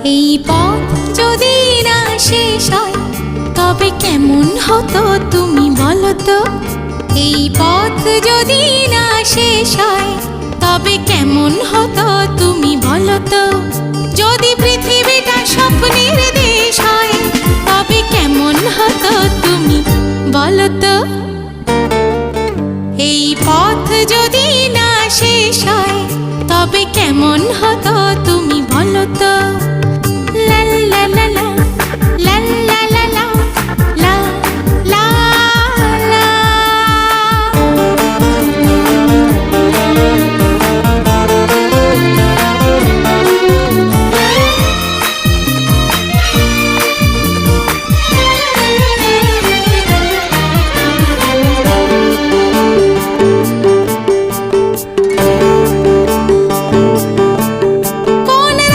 এই পথ যদি না শেষ হয় তবে কেমন হতো তুমি বলো তো। এই পথ যদি না শেষ হয় তবে কেমন হতো তুমি বলো তো। যদি পৃথিবীটা স্বপ্নের দেশ হয় তবে কেমন হতো তুমি বলো তো। এই পথ যদি না শেষ হয় তবে কেমন হতো তুমি